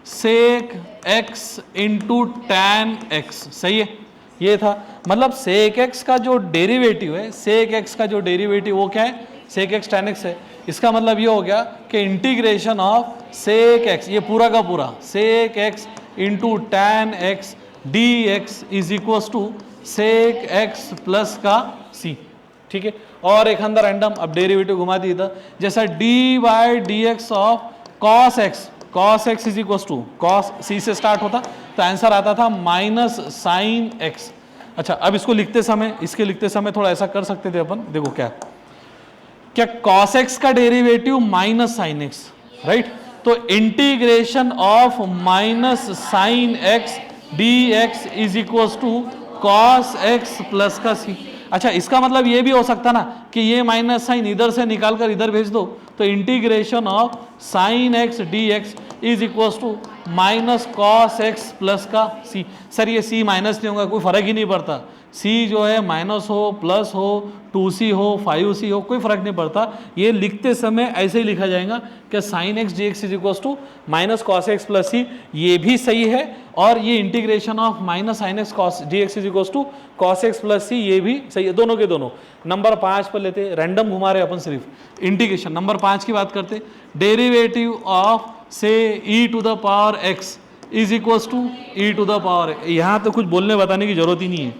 सेक x into tan x, सही है, ये था। मतलब सेक एक्स का जो डेरिवेटिव है, सेक एक्स का जो डेरिवेटिव वो क्या है, सेक एक्स टैन एक्स है। इसका मतलब ये हो गया कि इंटीग्रेशन ऑफ सेक एक्स, ये पूरा का पूरा sec x into tan x D x is equal to sec x plus का सी, ठीक है। और एक अंदर रैंडम, अब डेरिवेटिव घुमा दी था, जैसा D by D X of cos X, cos X is equal to cos C से स्टार्ट होता तो आंसर आता था माइनस साइन एक्स। अच्छा, अब इसको लिखते समय, इसके लिखते समय थोड़ा ऐसा कर सकते थे अपन, देखो क्या कॉस एक्स का derivative minus sine X, right, तो integration of minus sine x D x is equal to cos x plus का सी। अच्छा, इसका मतलब ये भी हो सकता ना कि ये माइनस साइन इधर से निकाल कर इधर भेज दो, तो integration of sine x D x is equal to minus cos x plus का सी। सर ये सी माइनस नहीं होगा, कोई फर्क ही नहीं पड़ता, सी जो है माइनस हो प्लस हो 2c हो 5c हो कोई फर्क नहीं पड़ता, ये लिखते समय ऐसे ही लिखा जाएगा कि sine x D x is equal to minus cos x plus C, ये भी सही है। और ये integration of minus sine X cos D x is equal to cos x plus C, ये भी सही है, दोनों के दोनों। नंबर 5 पर लेते, रैंडम घुमा रहे अपन सिर्फ इंटीग्रेशन। नंबर 5 की बात करते, डेरिवेटिव ऑफ से e to the power x is equal to e to the power, यहाँ तो कुछ बोलने बताने की जरूरत ही नहीं है,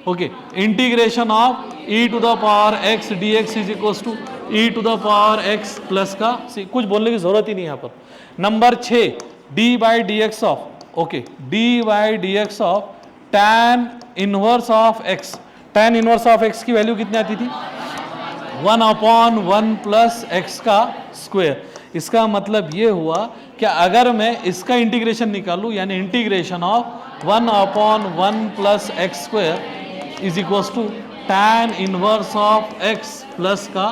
okay. Integration of e to the power x D x is equal to e to the power x plus का सी, कुछ बोलने की जरूरत ही नहीं यहाँ पर। Number 6, D by D X of, okay, D by D X of tan inverse of x, tan inverse of x की वैल्यू कितनी आती थी, 1/1 प्लस एक्स का स्क्वायर। इसका मतलब ये हुआ कि अगर मैं इसका इंटीग्रेशन निकालूं, यानी integration of 1/1 plus x square is equal to tan inverse of x plus का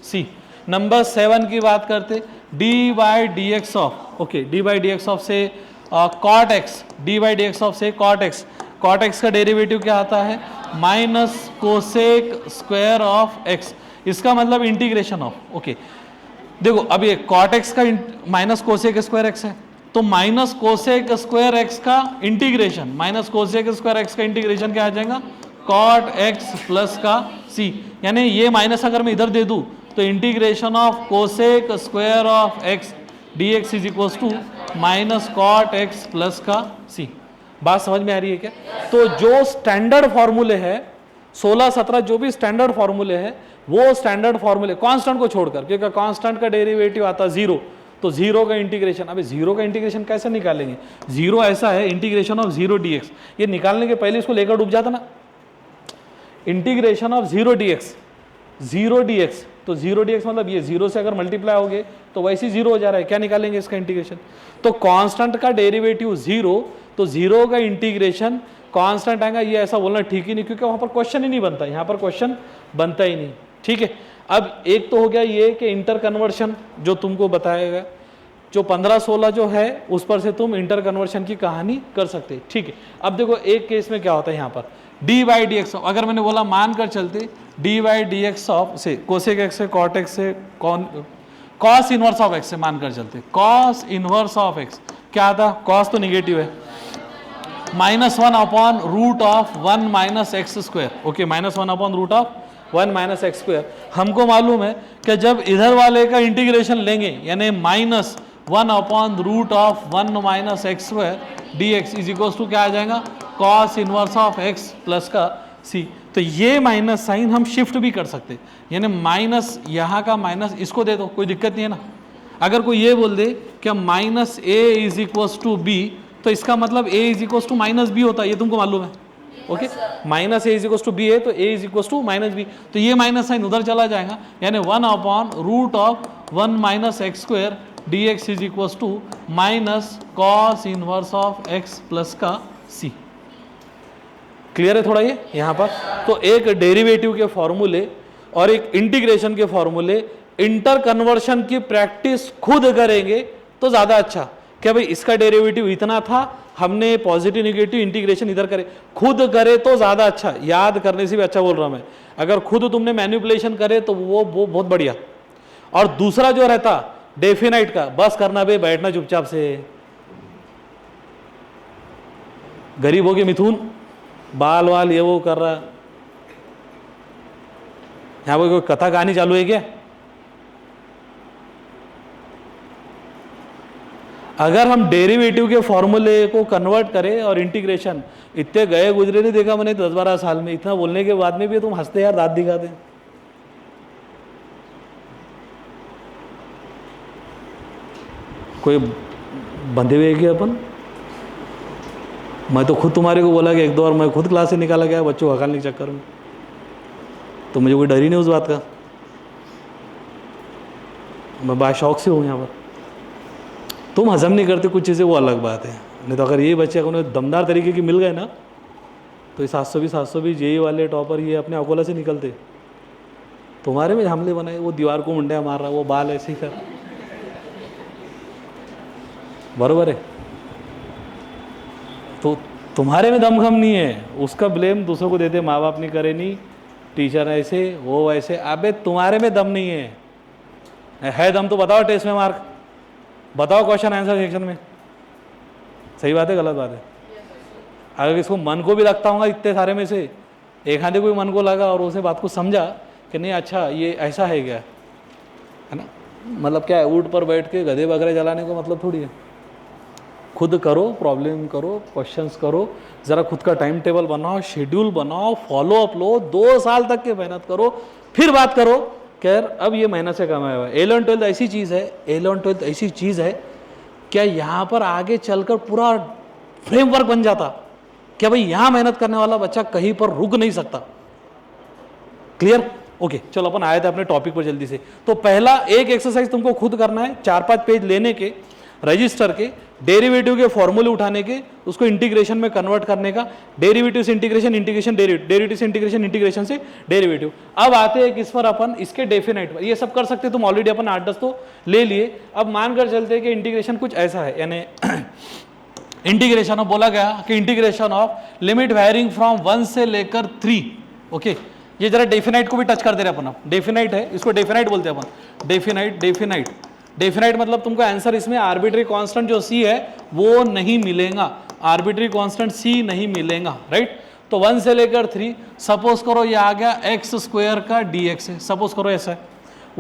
सी। नंबर 7 की बात करते, D by D X of, okay, D by D X of से cot x, D by D X of से cot x, cot x का derivative क्या आता है, minus cosec square of x. इसका मतलब इंटीग्रेशन ऑफ, ओके, देखो अब ये कॉट एक्स का माइनस कोसेक स्क्वायर एक्स है, तो माइनस कोसेक स्क्वायर एक्स का integration, minus cosec square x का इंटीग्रेशन क्या आ जाएगा, कॉट एक्स प्लस का सी। यानी ये माइनस अगर मैं इधर दे दूं तो integration of cosec square of x D x is equal to minus cot x plus का सी। बात समझ में आ रही है क्या? तो जो स्टैंडर्ड फॉर्मूले है 16-17 जो भी स्टैंडर्ड फॉर्मूले है वो स्टैंडर्ड फॉर्मूले कांस्टेंट को छोड़कर, क्योंकि कांस्टेंट का डेरिवेटिव आता है 0, तो 0 का इंटीग्रेशन, अभी 0 का इंटीग्रेशन कैसे निकालेंगे, 0 ऐसा है इंटीग्रेशन ऑफ 0 dx, ये निकालने के पहले इसको लेकर डूब जाता ना, इंटीग्रेशन ऑफ 0 dx, 0 dx, तो 0 dx मतलब ये 0 से अगर मल्टीप्लाई हो गए तो वैसे ही 0 हो जा रहा है, क्या निकालेंगे इसका इंटीग्रेशन, तो कांस्टेंट का डेरिवेटिव 0, तो 0 का इंटीग्रेशन कांस्टेंट आएगा, ये ऐसा बोलना ठीक ही नहीं, क्योंकि वहां पर क्वेश्चन ही नहीं बनता, यहाँ पर क्वेश्चन बनता ही नहीं, ठीक है। अब एक तो हो गया ये कि इंटर कन्वर्शन जो तुमको बताएगा, जो 15-16 जो है उस पर से तुम इंटर कन्वर्शन की कहानी कर सकते, ठीक है। अब देखो एक केस में क्या होता है, यहाँ पर डी बाई डी एक्स, अगर मैंने बोला मान कर चलते D by D X of से कोसेक एक्स से कॉट एक्स से कॉस इनवर्स ऑफ एक्स से मान कर चलते, कॉस इनवर्स ऑफ एक्स क्या आता, कॉस तो निगेटिव है, -1 upon root of 1 minus x square, okay, -1 upon root of 1 minus x square. हमको मालूम है कि जब इधर वाले का इंटीग्रेशन लेंगे यानी -1 upon root of 1 minus x square d x is equal to क्या आ जाएगा, cos inverse of x plus का सी। तो ये माइनस साइन हम शिफ्ट भी कर सकते, यानी माइनस यहाँ का माइनस इसको दे दो, कोई दिक्कत नहीं है ना। अगर कोई ये बोल दे कि minus A is equal to be, तो इसका मतलब ए is equal to minus B होता है, ये तुमको मालूम है, okay, minus A is equal to be है तो ए is equal to minus B, तो ये माइनस साइन उधर चला जाएगा, यानी 1 upon root of 1 minus x square d x is equal to minus cos inverse of x plus का सी। Clear है थोड़ा ये यहाँ पर? तो एक डेरिवेटिव के फॉर्मूले और एक इंटीग्रेशन के फॉर्मूले, इंटर कन्वर्शन की प्रैक्टिस खुद करेंगे तो ज़्यादा अच्छा, क्या भाई इसका डेरिवेटिव इतना था, हमने पॉजिटिव निगेटिव इंटीग्रेशन इधर करे, खुद करे तो ज़्यादा अच्छा, याद करने से भी अच्छा बोल रहा मैं, अगर खुद तुमने मैनिपुलेशन करे तो वो बहुत बढ़िया। और दूसरा जो रहता डेफिनाइट का, बस करना भाई बैठना चुपचाप से, गरीब हो गए मिथुन, बाल वाल ये वो कर रहा, यहाँ पर कोई कथा कहानी चालू है क्या? अगर हम डेरिवेटिव के फॉर्मूले को कन्वर्ट करें और इंटीग्रेशन, इतने गए गुजरे नहीं देखा मैंने 10-12 साल में, इतना बोलने के बाद में भी तुम हंसते यार, दांत दिखाते। कोई बंधे हुए कि अपन? मैं तो खुद तुम्हारे को बोला कि 1-2 बार मैं खुद क्लास से निकाला गया बच्चों को हकालने के चक्कर में, तो मुझे कोई डर ही नहीं उस बात का। मैं बड़ा शौक से हूँ यहाँ पर। तुम हजम नहीं करते कुछ चीज़ें, वो अलग बात है। नहीं तो अगर ये बच्चे उन्हें दमदार तरीके की मिल गए ना, तो ये 720 जेई वाले टॉपर ये अपने अकोला से निकलते। तुम्हारे में हमले बनाए, वो दीवार को मुंडिया मार रहा, वो बाल ऐसे ही कर, बरोबर है। तो तुम्हारे में दमखम नहीं है, उसका ब्लेम दूसरों को देते, माँ बाप नहीं करे, नहीं टीचर ऐसे वो ऐसे। अबे तुम्हारे में दम नहीं है दम तो बताओ, टेस्ट में मार्क बताओ, क्वेश्चन आंसर सेक्शन में। सही बात है गलत बात है? अगर इसको मन को भी लगता होगा इतने सारे में से एक आधे कोई मन को लगा और उसे बात को समझा कि नहीं अच्छा ये ऐसा है क्या, है ना, मतलब क्या है, ऊँट पर बैठ के गधे बकरे जलाने को मतलब थोड़ी है। खुद करो, प्रॉब्लम करो, क्वेश्चंस करो, ज़रा खुद का टाइम टेबल बनाओ, शेड्यूल बनाओ, फॉलो अप लो, 2 साल तक की मेहनत करो, फिर बात करो खैर अब ये मेहनत से कमाया हुआ है। 11-12 ऐसी चीज़ है, 11-12 ऐसी चीज़ है, क्या यहाँ पर आगे चलकर पूरा फ्रेमवर्क बन जाता, क्या भाई यहाँ मेहनत करने वाला बच्चा कहीं पर रुक नहीं सकता। क्लियर? ओके, चलो अपन आए थे अपने टॉपिक पर जल्दी से। तो पहला एक एक्सरसाइज तुमको खुद करना है, 4-5 पेज लेने के, रजिस्टर के, डेरिवेटिव के फॉर्मूले उठाने के, उसको इंटीग्रेशन में कन्वर्ट करने का, डेरिवेटिव से इंटीग्रेशन, इंटीग्रेशन डेरिवेटिव, डेरिवेटिव से इंटीग्रेशन, इंटीग्रेशन से डेरिवेटिव। अब आते हैं किस पर, अपन इसके डेफिनेट पर। ये सब कर सकते तुम, ऑलरेडी अपन 8-10 तो ले लिए। अब मानकर चलते हैं कि इंटीग्रेशन कुछ ऐसा है, यानी इंटीग्रेशन ऑफ, बोला गया कि integration of limit varying from 1 से लेकर 3। ओके, ये जरा डेफिनाइट को भी टच कर दे रहे अपन। अब डेफिनाइट है, इसको डेफिनाइट बोलते हैं अपन। डेफिनाइट डेफिनाइट मतलब तुमको आंसर इसमें आर्बिट्री कांस्टेंट जो सी है वो नहीं मिलेगा, आर्बिट्री कांस्टेंट सी नहीं मिलेगा, राइट। तो 1 से लेकर 3, सपोज करो ये आ गया एक्स स्क्वायर का dx है, सपोज करो ऐसा है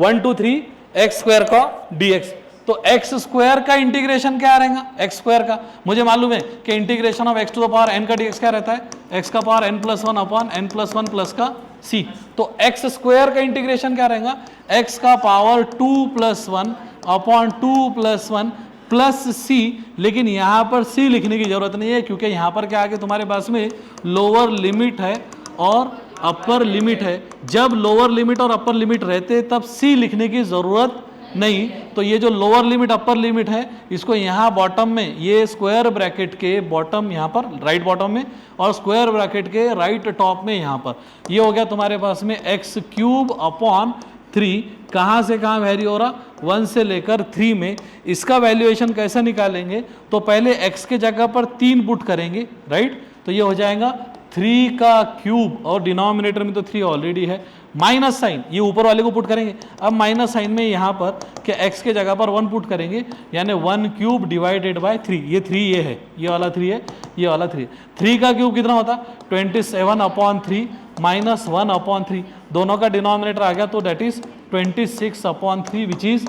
1 2 3 एक्स स्क्वायर का dx। तो एक्स स्क्वायर का इंटीग्रेशन क्या रहेगा, एक्स स्क्वायर का मुझे मालूम है कि integration of x to the power n का dx क्या रहता है, एक्स का power n+1 upon n+1 plus का c। तो एक्स स्क्वायर का इंटीग्रेशन क्या रहेगा, एक्स का पावर 2+1 अपॉन 2+1 प्लस c। लेकिन यहाँ पर c लिखने की जरूरत नहीं है, क्योंकि यहाँ पर क्या आगे तुम्हारे पास में लोअर लिमिट है और अपर लिमिट है। जब लोअर लिमिट और अपर लिमिट रहते तब c लिखने की जरूरत नहीं। तो ये जो लोअर लिमिट अपर लिमिट है इसको यहाँ बॉटम में, ये स्क्वायर ब्रैकेट के बॉटम यहाँ पर राइट बॉटम में और स्क्वायर ब्रैकेट के राइट टॉप में यहाँ पर, ये हो गया तुम्हारे पास में x³ अपॉन 3। कहाँ से कहाँ वैरी हो रहा, 1 से लेकर 3 में। इसका वैल्यूएशन कैसे निकालेंगे, तो पहले x के जगह पर 3 पुट करेंगे, राइट। तो ये हो जाएगा 3 का क्यूब और डिनोमिनेटर में तो 3 ऑलरेडी है, माइनस साइन ये ऊपर वाले को पुट करेंगे। अब माइनस साइन में यहाँ पर क्या x के जगह पर 1 पुट करेंगे, यानी 1³ डिवाइडेड बाय 3। ये 3 ये है, ये वाला 3 है, ये वाला 3। 3 का क्यूब कितना होता, 27 अपॉन 3 माइनस 1 अपॉन 3, दोनों का डिनोमिनेटर आ गया तो that is 26 upon 3 which is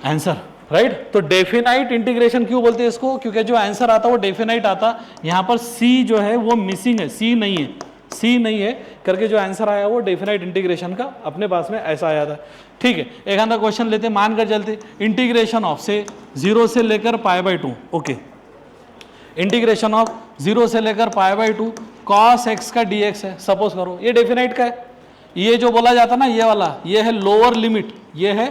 answer, right. तो डेफिनाइट इंटीग्रेशन क्यों बोलते हैं इसको, क्योंकि जो आंसर आता वो डेफिनाइट आता। यहाँ पर सी जो है वो मिसिंग है, सी नहीं है, सी नहीं है करके जो आंसर आया वो डेफिनाइट इंटीग्रेशन का अपने पास में ऐसा आया था। ठीक है, एक आधा क्वेश्चन लेते, मान कर चलते इंटीग्रेशन ऑफ से 0 से लेकर π/2। ओके, इंटीग्रेशन ऑफ 0 से लेकर π/2 cos x का dx है, सपोज करो ये डेफिनाइट का है। ये जो बोला जाता है ना ये वाला, ये है लोअर लिमिट, ये है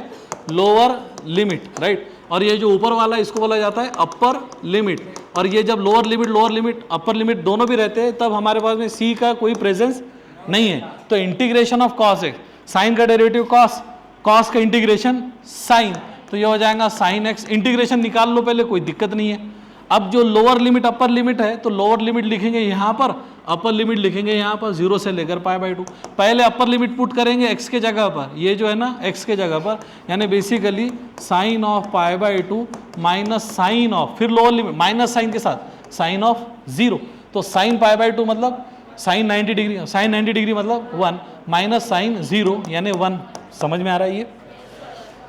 लोअर लिमिट, राइट। और ये जो ऊपर वाला इसको बोला जाता है अपर लिमिट। और ये जब लोअर लिमिट अपर लिमिट दोनों भी रहते हैं तब हमारे पास में c का कोई प्रेजेंस नहीं है। तो integration of cos x, sine का डेरिवेटिव cos का इंटीग्रेशन साइन, तो ये हो जाएगा sin x। इंटीग्रेशन निकाल लो पहले, कोई दिक्कत नहीं है। अब जो लोअर लिमिट अपर लिमिट है तो लोअर लिमिट लिखेंगे यहाँ पर, अपर लिमिट लिखेंगे यहाँ पर 0 से लेकर π/2। पहले अपर लिमिट पुट करेंगे x के जगह पर, ये जो है ना x के जगह पर, यानी basically sine of π/2 minus sine of, फिर लोअर लिमिट माइनस साइन के साथ साइन ऑफ 0, तो साइन पाई बाई 2 मतलब साइन 90 डिग्री, साइन 90 डिग्री मतलब 1 माइनस साइन 0 यानी 1। समझ में आ रहा है ये?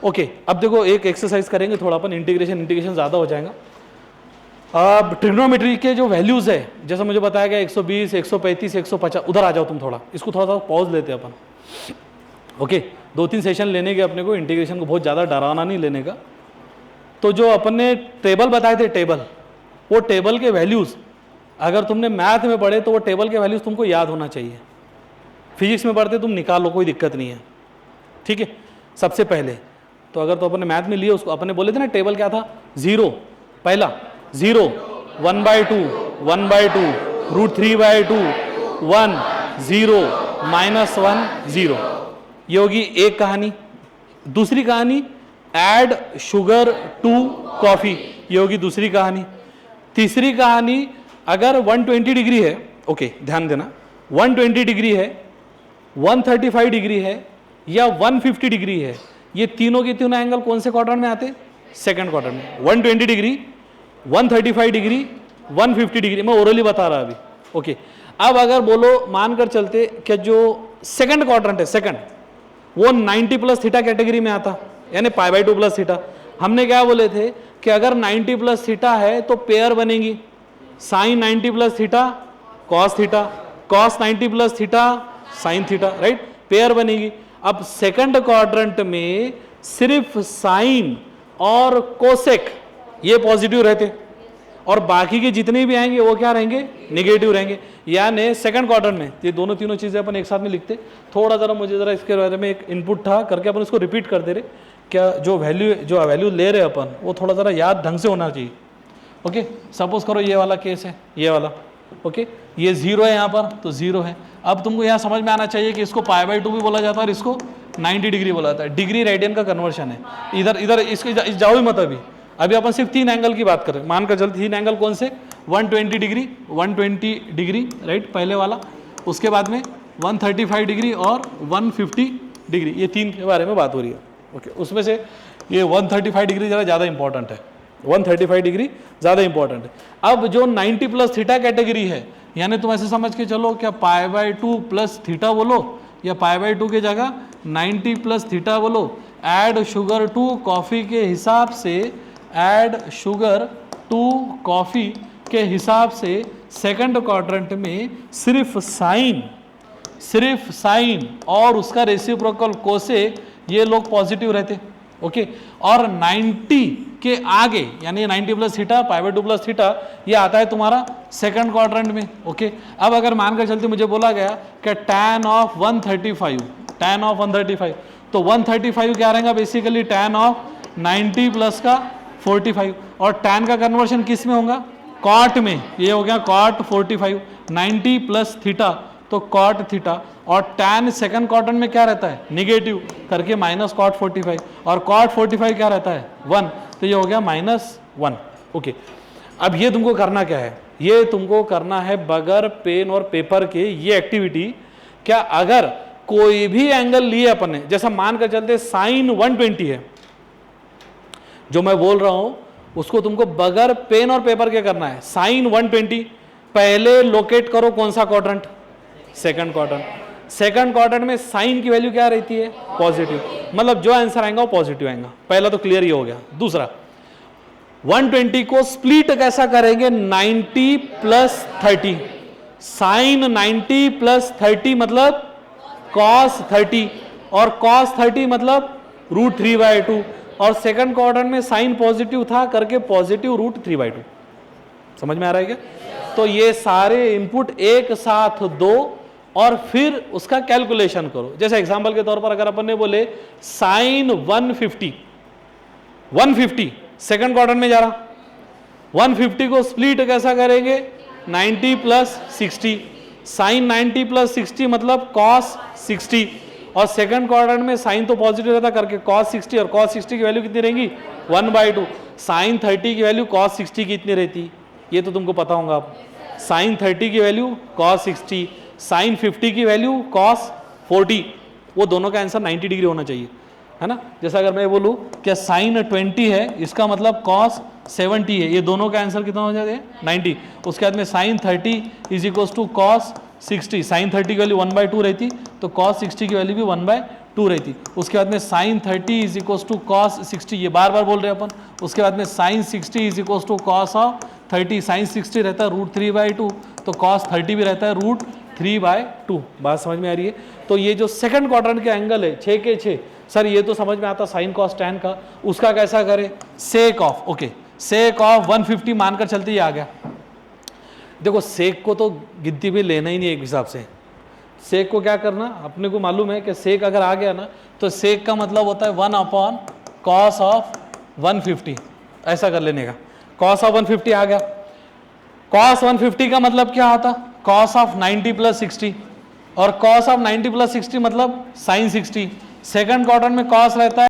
ओके, अब देखो एक एक्सरसाइज करेंगे थोड़ा अपन, इंटीग्रेशन ज़्यादा हो जाएगा। अब ट्रिग्नोमेट्री के जो वैल्यूज है, जैसा मुझे बताया गया 120, 135, 150, उधर आ जाओ तुम थोड़ा, इसको थोड़ा सा पॉज लेते हैं अपन। ओके, 2-3 सेशन लेने के अपने को, इंटीग्रेशन को बहुत ज़्यादा डराना नहीं लेने का। तो जो अपन ने टेबल बताए थे, टेबल, वो टेबल के वैल्यूज़ अगर तुमने मैथ में पढ़े तो वो टेबल के वैल्यूज़ तुमको याद होना चाहिए। फिजिक्स में पढ़ते तुम निकाल लो, कोई दिक्कत नहीं है, ठीक है। सबसे पहले तो अगर तो अपन ने मैथ में लिए, उसको अपन ने बोले थे ना टेबल क्या था, 0 पहला 0, 1/2, 1/2, √3/2, 1, 0, -1, 0। ये होगी एक कहानी। दूसरी कहानी ऐड शुगर टू कॉफ़ी, ये होगी दूसरी कहानी। तीसरी कहानी अगर 120 डिग्री है, ओके ध्यान देना, 120 डिग्री है, 135 डिग्री है या 150 डिग्री है, ये तीनों के तीनों एंगल कौन से क्वाड्रेंट में आते? सेकंड क्वाड्रेंट में। 120 डिग्री, 135 डिग्री, 150 डिग्री, मैं ओरली बता रहा अभी। ओके, अब अगर बोलो मानकर चलते कि जो सेकंड क्वाड्रेंट है, सेकंड, वो 90 प्लस थीटा कैटेगरी में आता, यानी पाई बाई 2 प्लस थीटा। हमने क्या बोले थे कि अगर 90 प्लस थीटा है तो पेयर बनेगी, sine 90 plus theta cos theta, cos 90 plus theta sine theta, right, pair बनेगी। अब सेकंड क्वाड्रेंट में सिर्फ साइन और कोसेक ये पॉजिटिव रहते और बाकी के जितने भी आएंगे वो क्या रहेंगे? निगेटिव रहेंगे। यानी सेकंड क्वाड्रेंट में ये दोनों तीनों चीजें अपन एक साथ में लिखते। थोड़ा जरा मुझे जरा इसके बारे में एक इनपुट था करके अपन इसको रिपीट करते रहे, क्या जो वैल्यू ले रहे अपन वो थोड़ा जरा याद ढंग से होना चाहिए। ओके, सपोज करो ये वाला केस है, ये वाला, ओके, ये 0 है यहाँ पर, तो 0 है। अब तुमको यहाँ समझ में आना चाहिए कि इसको पाई बाई 2 भी बोला जाता है और इसको 90 डिग्री बोला जाता है। डिग्री रेडियन का कन्वर्शन है। इधर इसके जाओ ही मत अभी अपन सिर्फ 3 एंगल की बात करें। मानकर चलते 3 एंगल कौन से? 120 डिग्री, 120 डिग्री, राइट, पहले वाला, उसके बाद में 135 डिग्री और 150 डिग्री, ये 3 के बारे में बात हो रही है। ओके, उसमें से ये 135 डिग्री जरा ज़्यादा इंपॉर्टेंट है, 135 डिग्री ज़्यादा इंपॉर्टेंट है। अब जो 90 प्लस थीटा कैटेगरी है, यानी तुम ऐसे समझ के चलो क्या पाई बाई 2 प्लस थीटा बोलो या पाई बाई 2 की जगह 90 प्लस थीटा बोलो। ऐड शुगर टू कॉफ़ी के हिसाब से, ऐड शुगर टू कॉफ़ी के हिसाब से सेकंड क्वाड्रेंट में सिर्फ साइन और उसका रेसिप्रोकल कोसेक ये लोग पॉजिटिव रहते। ओके, और 90 के आगे यानी 90 plus theta, pi by 2 plus theta, ये आता है तुम्हारा सेकंड क्वाड्रेंट में। ओके, अब अगर मानकर चलते मुझे बोला गया कि tan ऑफ 135, तो 135 क्या रहेगा? बेसिकली tan ऑफ 90 प्लस का 45, और tan का कन्वर्शन किस में होगा? कॉट में। ये हो गया कॉट 45, 90 प्लस थीटा तो कॉट थीटा, और tan सेकंड क्वाड्रेंट में क्या रहता है? निगेटिव करके माइनस कॉट 45, और कॉट 45 क्या रहता है? 1, तो ये हो गया -1। ओके, अब ये तुमको करना क्या है? ये तुमको करना है बगैर पेन और पेपर के ये एक्टिविटी। क्या अगर कोई भी एंगल लिए अपन ने, जैसा मान कर चलते साइन 120 है, जो मैं बोल रहा हूं उसको तुमको बगैर पेन और पेपर के करना है। साइन 120 पहले लोकेट करो कौन सा quadrant? Second quadrant. Second quadrant में साइन की वैल्यू क्या रहती है? पॉजिटिव, मतलब जो आंसर आएगा वो पॉजिटिव आएगा। पहला तो क्लियर ही हो गया। दूसरा, 120 को स्प्लिट कैसा करेंगे? 90 प्लस 30, साइन 90 प्लस 30 मतलब कॉस 30, और कॉस 30 मतलब √3/2, और सेकंड क्वाड्रेंट में साइन पॉजिटिव था करके पॉजिटिव √3/2। समझ में आ रहा है क्या? तो ये सारे इनपुट एक साथ दो और फिर उसका कैलकुलेशन करो। जैसे एग्जांपल के तौर पर अगर अपन ने बोले साइन 150 सेकंड क्वाड्रेंट में जा रहा, 150 को स्प्लिट कैसा करेंगे? 90 प्लस 60, साइन 90 प्लस 60 मतलब कॉस 60, और सेकंड क्वाड्रेंट में साइन तो पॉजिटिव रहता करके कॉस 60, और कॉस 60 की वैल्यू कितनी रहेंगी? 1/2। साइन 30 की वैल्यू कॉस 60 की इतनी रहती, ये तो तुमको पता होगा। आप साइन 30 की वैल्यू कॉस 60, साइन 50 की वैल्यू कॉस 40, वो दोनों का आंसर 90 डिग्री होना चाहिए, है ना। जैसा अगर मैं बोलूँ क्या साइन 20 है, इसका मतलब कॉस 70 है, ये दोनों का आंसर कितना हो जाता है 90। उसके बाद में sine 30 is equals to cos 60, sine 30 की वैल्यू 1/2 रहती तो कॉस 60 की वैल्यू भी 1/2 रहती। उसके बाद में sine 30 is equals to cos 60, ये बार बार बोल रहे हैं अपन। उसके बाद में sine 60 is equals to cos of 30, sine 60 रहता है √3/2 तो कॉस 30 भी रहता है √3/2। बात समझ में आ रही है? तो ये जो सेकंड क्वाड्रेंट के एंगल है 6 के 6, सर ये तो समझ में आता साइन कॉस टैन का, उसका कैसा करें? Sake of, okay sake of 150 मानकर चलते ही आ गया। देखो सेक को तो गिनती में लेना ही नहीं एक हिसाब से। सेक को क्या करना, अपने को मालूम है कि सेक अगर आ गया ना तो सेक का मतलब होता है 1/cos ऑफ 150, ऐसा कर लेने का। cos ऑफ 150 आ गया, cos 150 का मतलब क्या आता? cos ऑफ 90 + 60, और cos ऑफ 90 + 60 मतलब sin 60। सेकंड क्वाड्रेंट में cos रहता है